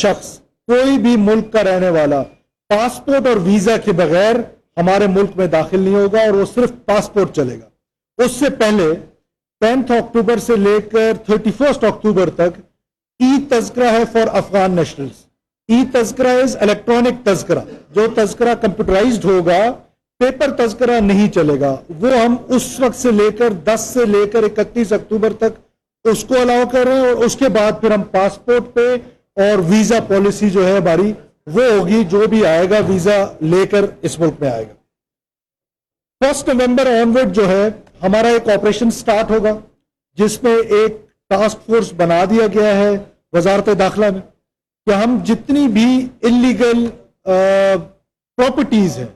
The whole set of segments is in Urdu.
شخص کوئی بھی ملک کا رہنے والا پاسپورٹ اور ویزا کے بغیر ہمارے ملک میں داخل نہیں ہوگا، اور وہ صرف پاسپورٹ چلے گا۔ اس سے پہلے 10 اکتوبر سے لے کر 31 اکتوبر تک ای تذکرہ ہے فار افغان نیشنلز۔ ای تذکرہ از الیکٹرانک تذکرہ، جو تذکرہ کمپیوٹرائزڈ ہوگا، پیپر تذکرہ نہیں چلے گا۔ وہ ہم اس وقت سے لے کر 10 سے لے کر 31 اکتوبر تک اس کو الاؤ کر رہے ہیں، اور اس کے بعد پھر ہم پاسپورٹ پہ اور ویزا پالیسی جو ہے ہماری وہ ہوگی، جو بھی آئے گا ویزا لے کر اس ملک میں آئے گا۔ 1 نومبر آنورڈ جو ہے ہمارا ایک آپریشن سٹارٹ ہوگا، جس میں ایک ٹاسک فورس بنا دیا گیا ہے وزارت داخلہ میں، کہ ہم جتنی بھی انلیگل پراپرٹیز ہیں،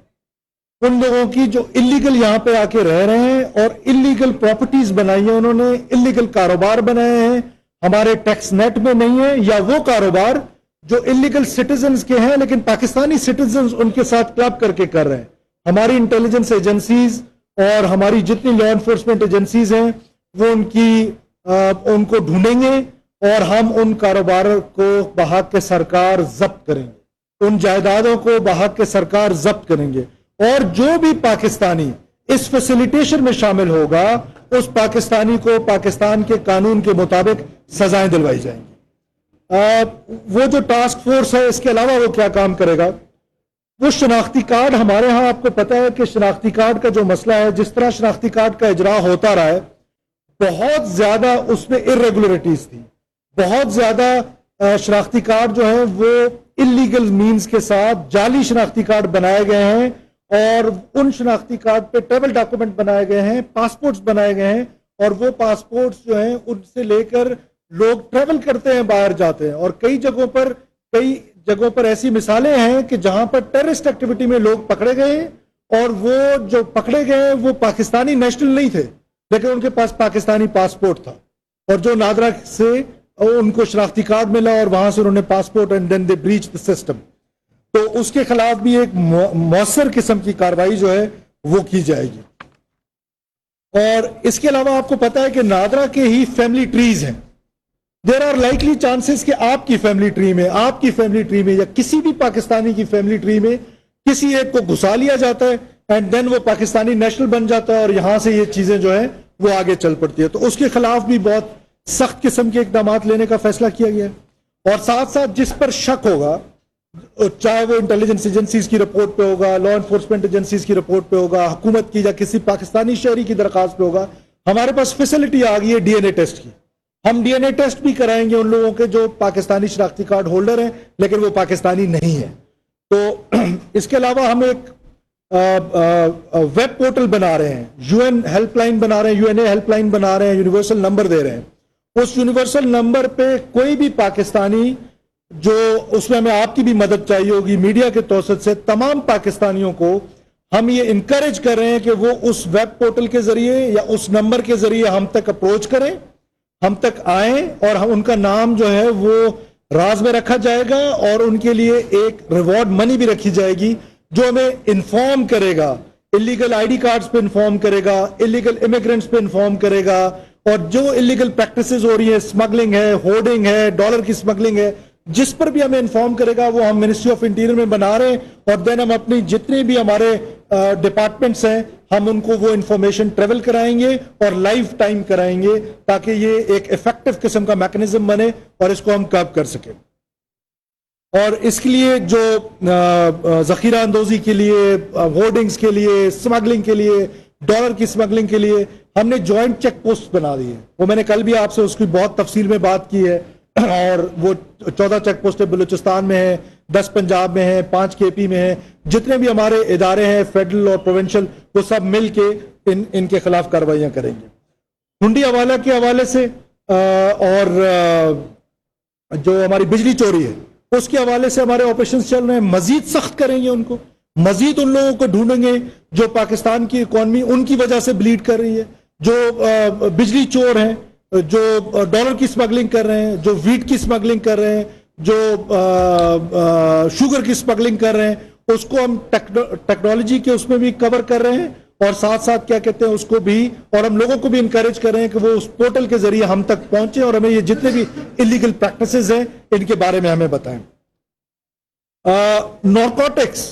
ان لوگوں کی جو انلیگل یہاں پہ آ کے رہ رہے ہیں اور انلیگل پراپرٹیز بنائی ہیں، انہوں نے انلیگل کاروبار بنائے ہیں، ہمارے ٹیکس نیٹ میں نہیں ہے، یا وہ کاروبار جو انلیگل سٹیزنز کے ہیں لیکن پاکستانی سٹیزنز ان کے ساتھ کلب کر کے کر رہے ہیں، ہماری انٹیلیجنس ایجنسیز اور ہماری جتنی لا انفورسمنٹ ایجنسیز ہیں وہ ان کو ڈھونڈیں گے، اور ہم ان کاروباروں کو بحق کے سرکار ضبط کریں گے، ان جائیدادوں کو بحق کے سرکار ضبط کریں گے، اور جو بھی پاکستانی اس فیسیلیٹیشن میں شامل ہوگا اس پاکستانی کو پاکستان کے قانون کے مطابق سزائیں دلوائی جائیں گی۔ وہ جو ٹاسک فورس ہے اس کے علاوہ وہ کیا کام کرے گا؟ وہ شناختی کارڈ، ہمارے ہاں آپ کو پتہ ہے کہ شناختی کارڈ کا جو مسئلہ ہے، جس طرح شناختی کارڈ کا اجرا ہوتا رہا ہے، بہت زیادہ اس میں ارریگولرٹیز تھی، بہت زیادہ شناختی کارڈ جو ہیں وہ انلیگل مینز کے ساتھ جعلی شناختی کارڈ بنائے گئے ہیں، اور ان شناختی کارڈ پہ ٹریول ڈاکومنٹ بنائے گئے ہیں، پاسپورٹس بنائے گئے ہیں، اور وہ پاسپورٹس جو ہیں ان سے لے کر لوگ ٹریول کرتے ہیں، باہر جاتے ہیں، اور کئی جگہوں پر ایسی مثالیں ہیں کہ جہاں پر ٹیررسٹ ایکٹیویٹی میں لوگ پکڑے گئے ہیں، اور وہ جو پکڑے گئے وہ پاکستانی نیشنل نہیں تھے لیکن ان کے پاس پاکستانی پاسپورٹ تھا، اور جو نادرا سے ان کو شناختی کارڈ ملا اور وہاں سے انہوں نے passport and then they breach the system, تو اس کے خلاف بھی ایک مؤثر قسم کی کارروائی جو ہے وہ کی جائے گی۔ اور اس کے علاوہ آپ کو پتا ہے کہ نادرا کے ہی فیملی ٹریز ہیں، دیر آر لائکلی چانسز کہ آپ کی فیملی ٹری میں یا کسی بھی پاکستانی کی فیملی ٹری میں کسی ایک کو گھسا لیا جاتا ہے، اینڈ دین وہ پاکستانی نیشنل بن جاتا ہے، اور یہاں سے یہ چیزیں جو ہیں وہ آگے چل پڑتی ہے، تو اس کے خلاف بھی بہت سخت قسم کے اقدامات لینے کا فیصلہ کیا گیا ہے۔ اور ساتھ ساتھ جس پر شک ہوگا، چاہے وہ انٹیلیجنس ایجنسیز کی رپورٹ پہ ہوگا، لا انفورسمنٹ ایجنسیز کی رپورٹ پہ ہوگا، حکومت کی یا کسی پاکستانی شہری کی درخواست پہ ہوگا، ہمارے پاس فیسلٹی آ گئی ہے ڈی این اے ٹیسٹ کی، ہم ڈی این اے ٹیسٹ بھی کرائیں گے ان لوگوں کے جو پاکستانی شناختی کارڈ ہولڈر ہیں لیکن وہ پاکستانی نہیں ہیں۔ تو اس کے علاوہ ہم ایک ویب پورٹل بنا رہے ہیں، یو این ہیلپ لائن بنا رہے ہیں، U N A helpline بنا رہے ہیں، یونیورسل نمبر دے رہے ہیں، اس یونیورسل نمبر پہ کوئی بھی پاکستانی جو اس میں ہمیں آپ کی بھی مدد چاہیے ہوگی میڈیا کے توسط سے، تمام پاکستانیوں کو ہم یہ انکریج کر رہے ہیں کہ وہ اس ویب پورٹل کے ذریعے یا اس نمبر کے ذریعے ہم تک اپروچ کریں، ہم تک آئیں، اور ان کا نام جو ہے وہ راز میں رکھا جائے گا، اور ان کے لیے ایک ریوارڈ منی بھی رکھی جائے گی جو ہمیں انفارم کرے گا، انلیگل آئی ڈی کارڈز پہ انفارم کرے گا، انلیگل امیگرینٹس پہ انفارم کرے گا، اور جو انلیگل پریکٹسز ہو رہی ہیں، سمگلنگ ہے، ہورڈنگ ہے، ڈالر کی سمگلنگ ہے، جس پر بھی ہمیں انفارم کرے گا وہ ہم منسٹری آف انٹیریئر میں بنا رہے ہیں، اور دین ہم اپنی جتنے بھی ہمارے ڈپارٹمنٹس ہیں ہم ان کو وہ انفارمیشن ٹریول کرائیں گے اور لائف ٹائم کرائیں گے، تاکہ یہ ایک ایفیکٹو قسم کا میکنزم بنے اور اس کو ہم کرب کر سکیں۔ اور اس کے لیے جو ذخیرہ اندوزی کے لیے، ہورڈنگز کے لیے، سمگلنگ کے لیے، ڈالر کی سمگلنگ کے لیے ہم نے جوائنٹ چیک پوسٹ بنا دی ہے، وہ میں نے کل بھی آپ سے اس کی بہت تفصیل میں بات کی ہے، اور وہ 14 چیک پوسٹیں بلوچستان میں ہیں، 10 پنجاب میں ہیں، 5 کے پی میں ہیں، جتنے بھی ہمارے ادارے ہیں فیڈرل اور پروونشل وہ سب مل کے ان کے خلاف کارروائیاں کریں گے۔ ہنڈی حوالہ کے حوالے سے اور جو ہماری بجلی چوری ہے اس کے حوالے سے ہمارے آپریشنز چل رہے ہیں، مزید سخت کریں گے ان کو، مزید ان لوگوں کو ڈھونڈیں گے جو پاکستان کی اکانومی ان کی وجہ سے بلیڈ کر رہی ہے، جو بجلی چور ہیں، جو ڈالر کی سمگلنگ کر رہے ہیں، جو ویٹ کی سمگلنگ کر رہے ہیں، جو شوگر کی سمگلنگ کر رہے ہیں، اس کو ہم ٹیکنالوجی کے اس میں بھی کور کر رہے ہیں، اور ساتھ ساتھ کیا کہتے ہیں اس کو بھی، اور ہم لوگوں کو بھی انکریج کر رہے ہیں کہ وہ اس پورٹل کے ذریعے ہم تک پہنچیں اور ہمیں یہ جتنے بھی انلیگل پریکٹسز ہیں ان کے بارے میں ہمیں بتائیں۔ نارکوٹکس،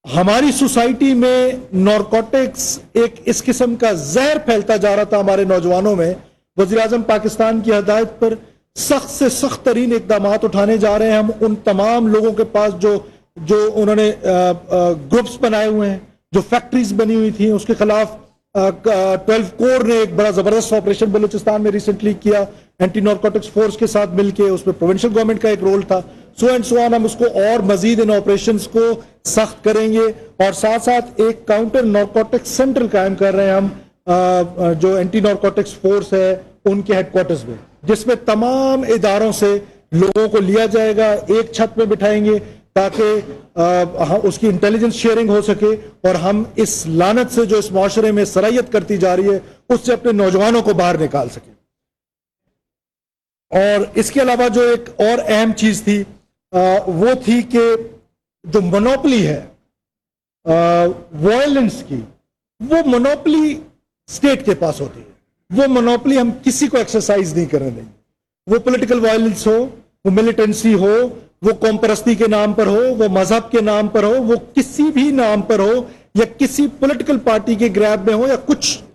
ہماری سوسائٹی میں نارکوٹکس ایک اس قسم کا زہر پھیلتا جا رہا تھا ہمارے نوجوانوں میں. وزیر اعظم پاکستان کی ہدایت پر سخت سے سخت ترین اقدامات اٹھانے جا رہے ہیں ہم ان تمام لوگوں کے پاس جو انہوں نے گروپس بنائے ہوئے ہیں، جو فیکٹریز بنی ہوئی تھیں، اس کے خلاف 12 کور نے ایک بڑا زبردست آپریشن بلوچستان میں ریسنٹلی کیا اینٹی نارکوٹکس فورس کے ساتھ مل کے. اس میں پروونشل گورنمنٹ کا ایک رول تھا. سو اینڈ سو آن. ہم اس کو اور مزید ان آپریشنز کو سخت کریں گے اور ساتھ ساتھ ایک کاؤنٹر نارکوٹکس سینٹر قائم کر رہے ہیں ہم جو اینٹی نارکوٹکس فورس ہے ان کے ہیڈ کوارٹرز میں، جس میں تمام اداروں سے لوگوں کو لیا جائے گا، ایک چھت میں بٹھائیں گے تاکہ اس کی انٹیلیجنس شیئرنگ ہو سکے اور ہم اس لعنت سے جو اس معاشرے میں سرایت کرتی جا رہی ہے اس سے اپنے نوجوانوں کو باہر نکال سکیں. اور اس کے علاوہ جو ایک اور اہم چیز تھی وہ تھی کہ جو مونوپلی ہے وائلنس کی، وہ مونوپلی اسٹیٹ کے پاس ہوتی ہے. وہ مونوپلی ہم کسی کو ایکسرسائز نہیں کرنے دیں گے. وہ پولیٹیکل وائلنس ہو، وہ ملیٹنسی ہو، وہ قوم پرستی کے نام پر ہو، وہ مذہب کے نام پر ہو، وہ کسی بھی نام پر ہو یا کسی پولیٹیکل پارٹی کے گریب میں ہو یا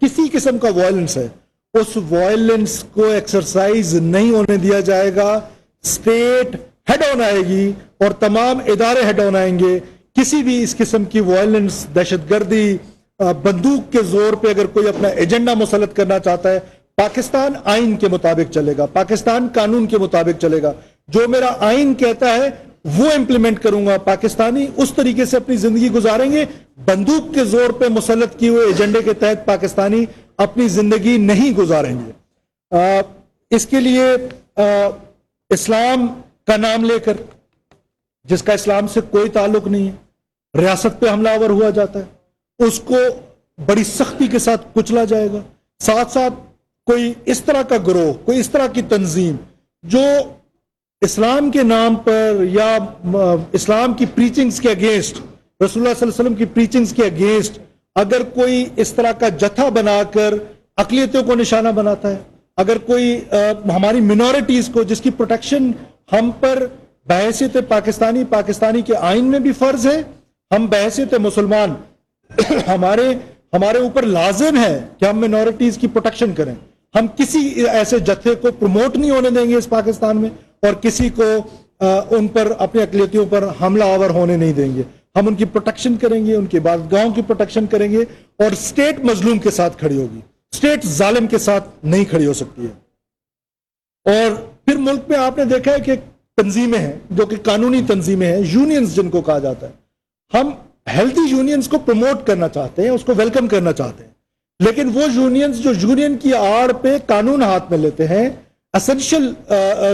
کسی قسم کا وائلنس ہے، اس وائلنس کو ایکسرسائز نہیں ہونے دیا جائے گا. اسٹیٹ ہیڈ آن آئے گی اور تمام ادارے ہیڈ آن آئیں گے. کسی بھی اس قسم کی وائلنس، دہشت گردی، بندوق کے زور پہ اگر کوئی اپنا ایجنڈا مسلط کرنا چاہتا ہے، پاکستان آئین کے مطابق چلے گا، پاکستان قانون کے مطابق چلے گا. جو میرا آئین کہتا ہے وہ امپلیمنٹ کروں گا. پاکستانی اس طریقے سے اپنی زندگی گزاریں گے. بندوق کے زور پہ مسلط کیے ہوئے ایجنڈے کے تحت پاکستانی اپنی زندگی نہیں گزاریں گے. اس کے لیے اسلام کا نام لے کر، جس کا اسلام سے کوئی تعلق نہیں ہے، ریاست پہ حملہ آور ہوا جاتا ہے، اس کو بڑی سختی کے ساتھ کچلا جائے گا. ساتھ ساتھ کوئی اس طرح کا گروہ، کوئی اس طرح کی تنظیم جو اسلام کے نام پر یا اسلام کی پریچنگز کے اگینسٹ، رسول اللہ صلی اللہ علیہ وسلم کی پریچنگز کے اگینسٹ اگر کوئی اس طرح کا جتھا بنا کر اقلیتوں کو نشانہ بناتا ہے، اگر کوئی ہماری منورٹیز کو، جس کی پروٹیکشن ہم پر بحیثیت پاکستانی کے آئین میں بھی فرض ہے، ہم بحیثیت مسلمان ہمارے اوپر لازم ہے کہ ہم منورٹیز کی پروٹیکشن کریں. ہم کسی ایسے جتھے کو پروموٹ نہیں ہونے دیں گے اس پاکستان میں اور کسی کو ان پر، اپنے اقلیتوں پر حملہ آور ہونے نہیں دیں گے. ہم ان کی پروٹیکشن کریں گے، ان کی عبادتگاہوں کی پروٹیکشن کریں گے اور اسٹیٹ مظلوم کے ساتھ کھڑی ہوگی، اسٹیٹ ظالم کے ساتھ نہیں کھڑی ہو سکتی ہے. اور پھر ملک میں آپ نے دیکھا ہے کہ تنظیمیں ہیں جو کہ قانونی تنظیمیں ہیں، یونینز جن کو کہا جاتا ہے. ہم ہیلتھی یونینز کو پروموٹ کرنا چاہتے ہیں، اس کو ویلکم کرنا چاہتے ہیں، لیکن وہ یونینز جو یونین کی آڑ پہ قانون ہاتھ میں لیتے ہیں، اسینشل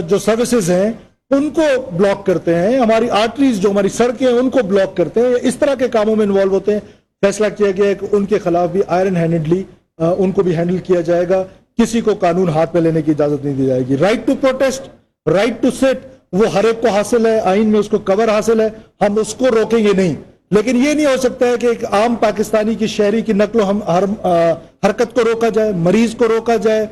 جو سروسز ہیں ان کو بلاک کرتے ہیں، ہماری آرٹریز جو ہماری سڑکیں ہیں ان کو بلاک کرتے ہیں، اس طرح کے کاموں میں انوالو ہوتے ہیں، فیصلہ کیا گیا ہے کہ ان کے خلاف بھی آئرن ہینڈلی ان کو بھی ہینڈل کیا جائے گا. کسی کو قانون ہاتھ میں لینے کی اجازت نہیں دی جائے گی. Right to protest, right to sit, وہ ہر ایک کو حاصل ہے، آئین میں اس کو کور حاصل ہے، ہم اس کو روکیں گے نہیں. لیکن یہ نہیں ہو سکتا ہے کہ ایک عام پاکستانی کی شہری کی نقل و حرکت کو روکا جائے، مریض کو روکا جائے،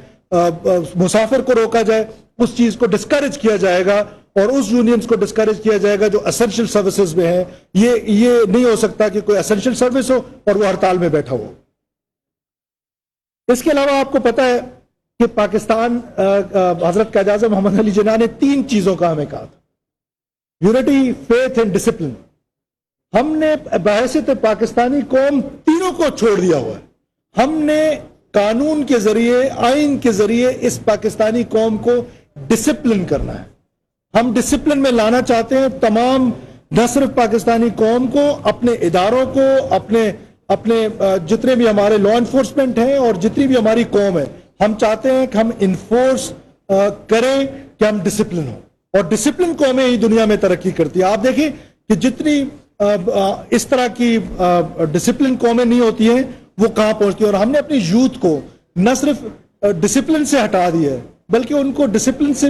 مسافر کو روکا جائے. اس چیز کو ڈسکریج کیا جائے گا اور اس یونینز کو ڈسکریج کیا جائے گا جو اسینشل سروسز میں ہیں. یہ نہیں ہو سکتا کہ کوئی اسینشل سروس ہو اور وہ ہڑتال میں بیٹھا ہو. اس کے علاوہ آپ کو پتا ہے کہ پاکستان، حضرت قائد اعظم محمد علی جناح نے 3 چیزوں کا ہمیں کہا تھا: یونٹی، فیتھ اینڈ ڈسپلن. ہم نے بحیثیت پاکستانی قوم تینوں کو چھوڑ دیا ہوا ہے. ہم نے قانون کے ذریعے، آئین کے ذریعے اس پاکستانی قوم کو ڈسپلن کرنا ہے. ہم ڈسپلن میں لانا چاہتے ہیں تمام، نہ صرف پاکستانی قوم کو، اپنے اداروں کو، اپنے جتنے بھی ہمارے لا انفورسمنٹ ہیں اور جتنی بھی ہماری قوم ہے. ہم چاہتے ہیں کہ ہم انفورس کریں کہ ہم ڈسپلن ہوں، اور ڈسپلن قومیں ہی دنیا میں ترقی کرتی ہیں. آپ دیکھیں کہ جتنی اس طرح کی ڈسپلن قومیں نہیں ہوتی ہیں وہ کہاں پہنچتی ہیں. اور ہم نے اپنی یوتھ کو نہ صرف ڈسپلن سے ہٹا دیا ہے بلکہ ان کو ڈسپلن سے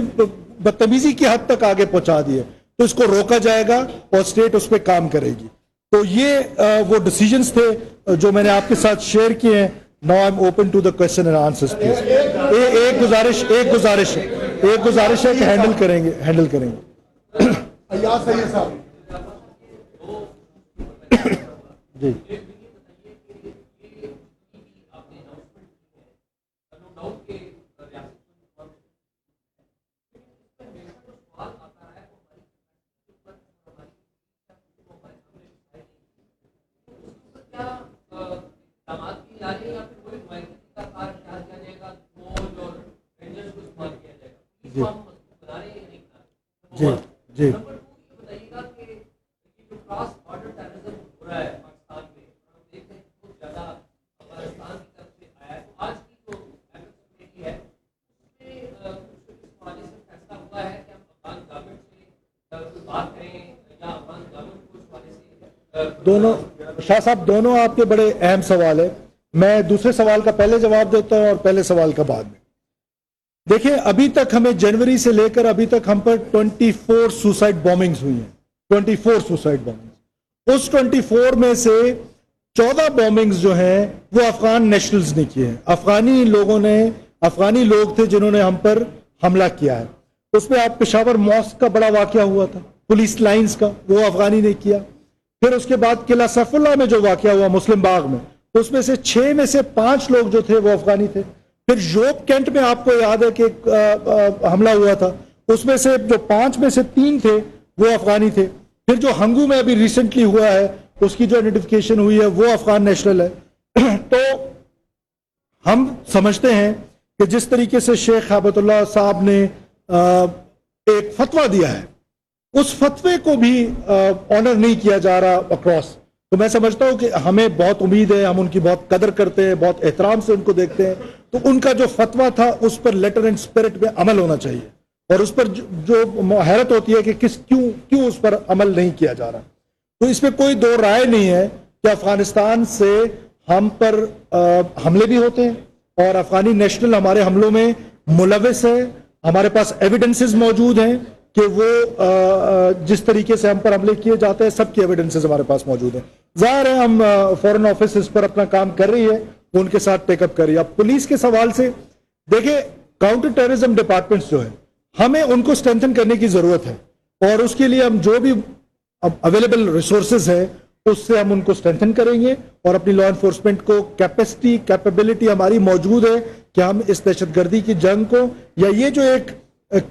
بدتمیزی کی حد تک آگے پہنچا دیا. تو اس کو روکا جائے گا اور اسٹیٹ اس پہ کام کرے گی. تو یہ وہ ڈیسیجنز تھے جو میں نے آپ کے ساتھ شیئر کیے ہیں. Now I'm open to the question and answers, please. ایک گزارش ہے کہ ہینڈل کریں گے. ایاز سید صاحب دونوں شاہ صاحب دونوں آپ کے بڑے اہم سوال ہیں. میں دوسرے سوال کا پہلے جواب دیتا ہوں اور پہلے سوال کا بعد میں. دیکھیں ابھی تک ہمیں جنوری سے لے کر ابھی تک ہم پر 24 سوسائڈ بومنگز ہوئی ہیں. 24 سوسائڈ بومنگز. اس 24 میں سے 14 بومنگز جو ہیں وہ افغان نیشنلز نے کیے ہیں. افغانی لوگ تھے جنہوں نے ہم پر حملہ کیا ہے. اس میں آپ پشاور ماسک کا بڑا واقعہ ہوا تھا پولیس لائنز کا, وہ افغانی نے کیا. پھر اس کے بعد قلعہ سیف اللہ میں جو واقعہ ہوا مسلم باغ میں, اس میں سے 6 میں سے 5 لوگ جو تھے وہ افغانی تھے. پھر یوب کینٹ میں آپ کو یاد ہے کہ حملہ ہوا تھا, اس میں سے جو 5 میں سے 3 تھے وہ افغانی تھے. پھر جو ہنگو میں ابھی ریسنٹلی ہوا ہے اس کی جو آئیڈینٹیفیکیشن ہوئی ہے وہ افغان نیشنل ہے. تو ہم سمجھتے ہیں کہ جس طریقے سے شیخ ہیبت اللہ صاحب نے ایک فتویٰ دیا ہے اس فتوے کو بھی آنر نہیں کیا جا رہا اکراس. تو میں سمجھتا ہوں کہ ہمیں بہت امید ہے, ہم ان کی بہت قدر کرتے ہیں, بہت احترام سے ان کو دیکھتے ہیں. تو ان کا جو فتویٰ تھا اس پر لیٹر اینڈ اسپرٹ میں عمل ہونا چاہیے, اور اس پر جو حیرت ہوتی ہے کہ کیوں اس پر عمل نہیں کیا جا رہا. تو اس میں کوئی دو رائے نہیں ہے کہ افغانستان سے ہم پر حملے بھی ہوتے ہیں اور افغانی نیشنل ہمارے حملوں میں ملوث ہے. ہمارے پاس ایویڈنسز موجود ہیں کہ وہ جس طریقے سے ہم پر حملے کیے جاتے ہیں سب کی ایویڈنسز ہمارے پاس موجود ہیں. ظاہر ہے ہم فورن آفس اس پر اپنا کام کر رہی ہے, وہ ان کے ساتھ ٹیک اپ کر رہی ہے. اب پولیس کے سوال سے دیکھیں, کاؤنٹر ٹیررزم ڈپارٹمنٹس جو ہیں ہمیں ان کو اسٹرینتھن کرنے کی ضرورت ہے, اور اس کے لیے ہم جو بھی اویلیبل ریسورسز ہیں اس سے ہم ان کو اسٹرینتھن کریں گے, اور اپنی لا انفورسمنٹ کو کیپیسٹی کیپیبلٹی ہماری موجود ہے کہ ہم اس دہشت گردی کی جنگ کو, یا یہ جو ایک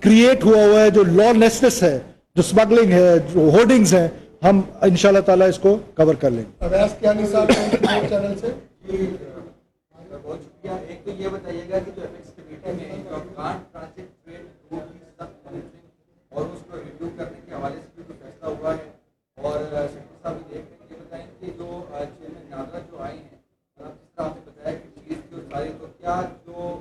کریٹ ہوا ہے جو لا لیسنس ہے, جو اسمگلنگ ہے, جو ہورڈنگز ہیں, ہم انشاءاللہ تعالیٰ اس کو کور کر لیں گے. اویس کیانی صاحب چینل سے بہت شکریہ. ایک تو یہ بتائیے گا کہ جو ایپیکس کمیٹی میں جو افغان ٹرانزٹ ٹریڈ گروپ کی سخت مانیٹرنگ اور اس کو ریویو کرنے کے حوالے سے بھی کوئی فیصلہ ہوا ہے, اور سیکرٹری صاحب بھی دیکھ رہے ہیں, یہ بتائیں کہ جو چیئرمین نادرا جو آئی ہیں, جس طرح آپ نے بتایا کہ چیز کی ساری, تو کیا جو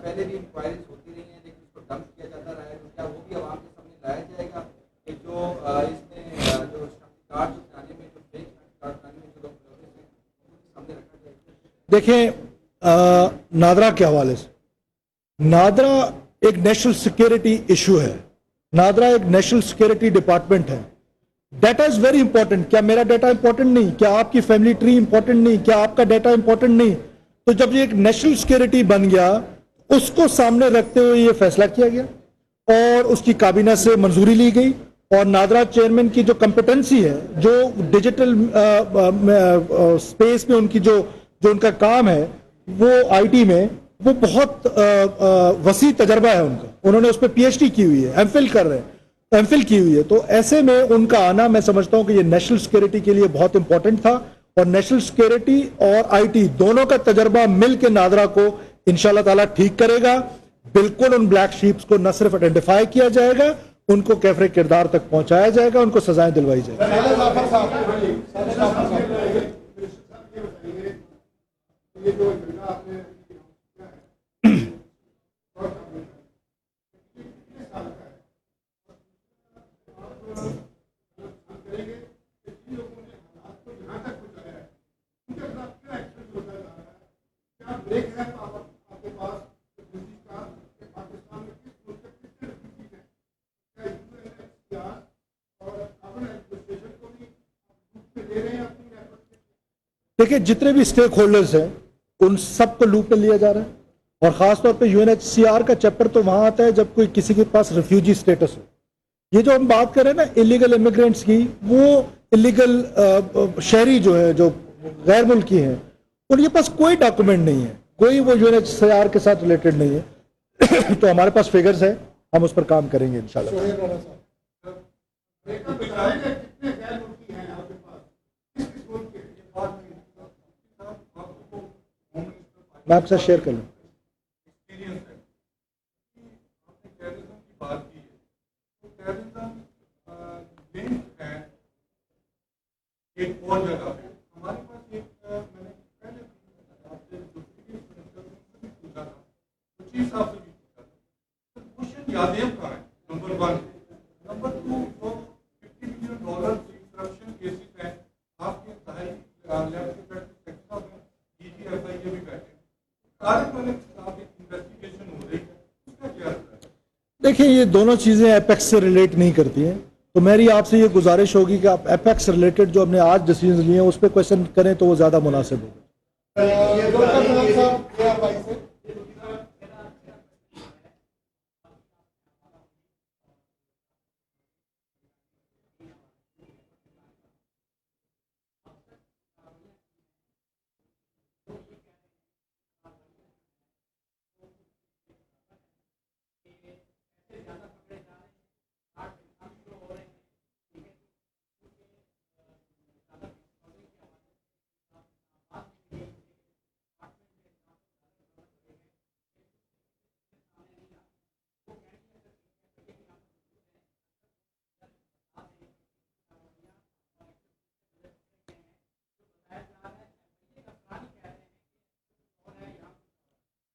پہلے بھی انکوائریز ہوتی رہی ہیں لیکن اس کو ڈمپ کیا جاتا رہا ہے, تو کیا وہ بھی عوام کے سامنے لایا جائے گا کہ جو اس میں جو کارڈ جو بنانے میں جو فیک کارڈ بنانے میں جو لوگ سامنے رکھا جائے گا؟ دیکھیں نادرا کے حوالے سے, نادرا ایک نیشنل سیکیورٹی ایشو ہے. نادرا ایک نیشنل سیکیورٹی ڈپارٹمنٹ ہے. Data is very important. کیا میرا ڈیٹا امپورٹنٹ نہیں؟ کیا آپ کی فیملی ٹری امپورٹنٹ نہیں؟ کیا آپ کا ڈیٹا امپورٹنٹ نہیں؟ تو جب یہ ایک نیشنل سیکیورٹی بن گیا اس کو سامنے رکھتے ہوئے یہ فیصلہ کیا گیا اور اس کی کابینہ سے منظوری لی گئی, اور نادرا چیئرمین کی جو کمپیٹنسی ہے, جو ڈیجیٹل اسپیس میں ان کی جو ان کا کام ہے وہ آئی ٹی میں, وہ بہت وسیع تجربہ ہے ان کا. انہوں نے اس پہ پی ایچ ڈی کی ہوئی ہے, ایم فل کر رہے ہیں, ایم فل کی ہوئی ہے. تو ایسے میں ان کا آنا میں سمجھتا ہوں کہ یہ نیشنل سیکیورٹی کے لیے بہت امپورٹنٹ تھا, اور نیشنل سیکیورٹی اور آئی ٹی دونوں کا تجربہ مل کے نادرا کو انشاءاللہ تعالیٰ ٹھیک کرے گا. بالکل ان بلیک شیپس کو نہ صرف آئیڈینٹیفائی کیا جائے گا, ان کو کیفر کردار تک پہنچایا جائے گا, ان کو سزائیں دلوائی جائے گی. دیکھیں جتنے بھی اسٹیک ہولڈرز ہیں ان سب کو لوپ میں لیا جا رہا ہے, اور خاص طور پہ UNHCR کا چیپٹر تو وہاں آتا ہے جب کوئی کسی کے پاس ریفیوجی سٹیٹس ہو. یہ جو ہم بات کر رہے ہیں نا الیگل امیگرینٹس کی, وہ الیگل شہری جو ہے جو غیر ملکی ہیں ان کے پاس کوئی ڈاکومنٹ نہیں ہے, کوئی وہ UNHCR کے ساتھ ریلیٹڈ نہیں ہے. تو ہمارے پاس فگرز ہیں, ہم اس پر کام کریں گے انشاءاللہ. میں آپ سے شیئر کر لوں. ایک اور جگہ پہ ہمارے پاس ایک میں نے پہلے آپ سے پوچھا تھا, چیف صاحب سے بھی پوچھا تھا, کوشچن یادیں کہاں ہے؟ نمبر 1. نمبر 2, دیکھیں یہ دونوں چیزیں ایپیکس سے ریلیٹ نہیں کرتی ہیں، تو میری آپ سے یہ گزارش ہوگی کہ آپ ایپیکس ریلیٹڈ جو ہم نے آج ڈیسیژن لیے ہیں اس پہ کوشچن کریں تو وہ زیادہ مناسب ہوگا۔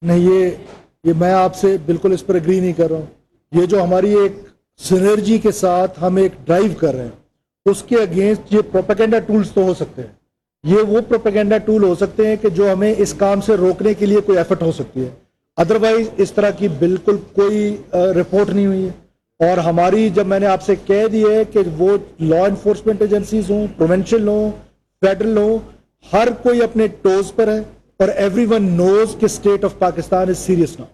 نہیں یہ میں آپ سے بالکل اس پر اگری نہیں کر رہا ہوں۔ یہ جو ہماری ایک سنرجی کے ساتھ ہم ایک ڈرائیو کر رہے ہیں اس کے اگینسٹ یہ پروپیگنڈا ٹولز تو ہو سکتے ہیں، یہ وہ پروپیگنڈا ٹول ہو سکتے ہیں کہ جو ہمیں اس کام سے روکنے کے لیے کوئی ایفرٹ ہو سکتی ہے، ادروائز اس طرح کی بالکل کوئی رپورٹ نہیں ہوئی ہے۔ اور ہماری جب میں نے آپ سے کہہ دی ہے کہ وہ لا انفورسمنٹ ایجنسیز ہوں، پروونشل ہوں، فیڈرل ہوں، ہر کوئی اپنے ٹوز پر ہے اور ایوری ون نوز کہ state of Pakistan is serious now.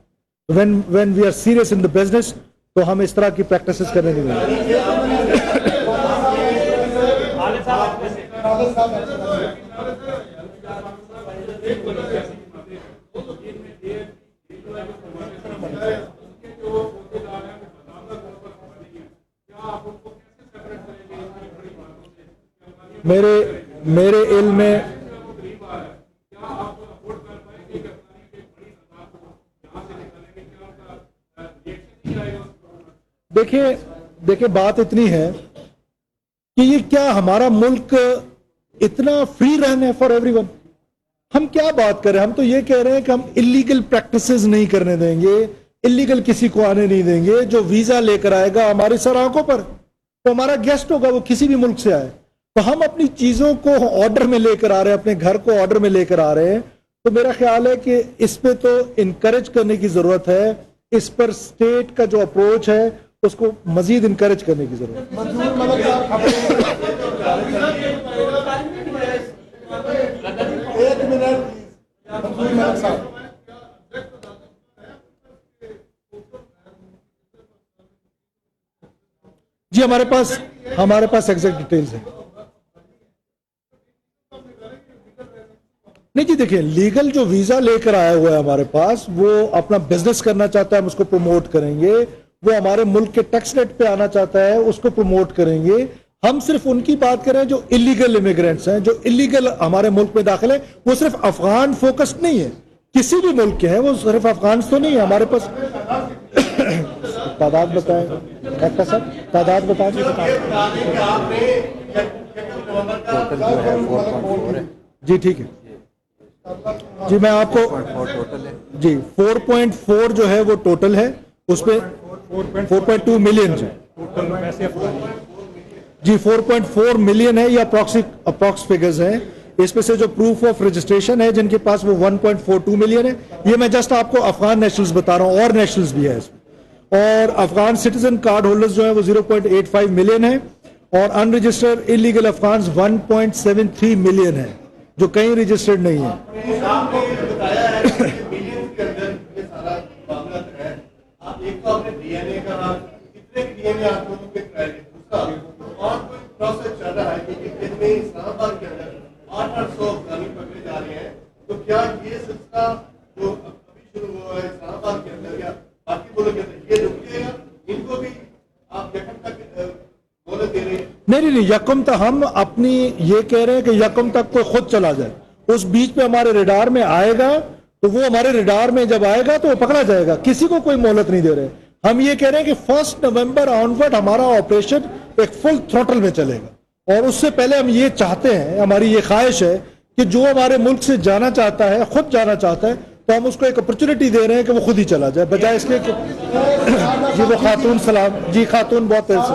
When we are serious in the business تو ہم اس طرح کی پریکٹسز کرنے نہیں دیں گے۔ میرے علم میں دیکھیں بات اتنی ہے کہ یہ کیا ہمارا ملک اتنا فری رہن ہے فار ایوری ون؟ ہم کیا بات کر رہے ہیں؟ ہم تو یہ کہہ رہے ہیں کہ ہم الیگل پریکٹسز نہیں کرنے دیں گے، الیگل کسی کو آنے نہیں دیں گے۔ جو ویزا لے کر آئے گا ہماری سر آنکھوں پر تو ہمارا گیسٹ ہوگا، وہ کسی بھی ملک سے آئے، تو ہم اپنی چیزوں کو آرڈر میں لے کر آ رہے ہیں، اپنے گھر کو آرڈر میں لے کر آ رہے ہیں۔ تو میرا خیال ہے کہ اس پہ تو انکریج کرنے کی ضرورت ہے، اس پر اسٹیٹ کا جو اپروچ ہے اس کو مزید انکریج کرنے کی ضرورت ہے۔ ایک منٹ صاحب، جی ہمارے پاس ایگزیکٹ ڈیٹیلز ہیں۔ نہیں جی دیکھیں، لیگل جو ویزا لے کر آیا ہوا ہے ہمارے پاس، وہ اپنا بزنس کرنا چاہتا ہے، ہم اس کو پروموٹ کریں گے۔ وہ ہمارے ملک کے ٹیکس ریٹ پہ آنا چاہتا ہے، اس کو پروموٹ کریں گے۔ ہم صرف ان کی بات کریں جو الیگل امیگرینٹس ہیں، جو الیگل ہمارے ملک میں داخل ہیں۔ وہ صرف افغان فوکسڈ نہیں ہے، کسی بھی ملک کے ہیں، وہ صرف افغان تو نہیں ہے ہمارے پاس۔ تعداد بتائیں ڈاکٹر صاحب، تعداد بتا دیں۔ جی ٹھیک ہے جی، میں آپ کو جی 4.4 جو ہے وہ ٹوٹل ہے، اس پہ 4.2 ملین جی 4.4 ملین ہے، یہ اپروکس فگرز ہیں۔ اس میں سے جو پروف آف رجسٹریشن ہے جن کے پاس وہ 1.42 ملین ہے۔ یہ میں جسٹ آپ کو افغان نیشنلز بتا رہا ہوں، اور نیشنلز بھی ہے اس میں۔ اور افغان سٹیزن کارڈ ہولڈرز جو ہیں وہ 0.85 ملین ہیں، اور ان رجسٹرڈ انلیگل افغانز 1.73 ملین ہیں جو کہیں رجسٹرڈ نہیں ہیں۔ نہیں، یکم تک ہم اپنی یہ کہہ رہے ہیں کہ یکم تک کوئی خود چلا جائے، اس بیچ پہ ہمارے ریڈار میں آئے گا تو وہ ہمارے ریڈار میں جب آئے گا تو وہ پکڑا جائے گا، کسی کو کوئی مہلت نہیں دے رہے۔ ہم یہ کہہ رہے ہیں کہ 1 نومبر آنورڈ ہمارا آپریشن ایک فل تھروٹل میں چلے گا، اور اس سے پہلے ہم یہ چاہتے ہیں، ہماری یہ خواہش ہے کہ جو ہمارے ملک سے جانا چاہتا ہے، خود جانا چاہتا ہے، تو ہم اس کو ایک اپرچونٹی دے رہے ہیں کہ وہ خود ہی چلا جائے، بجائے اس کے کہ جی وہ خاتون سلام جی خاتون بہت دیر سے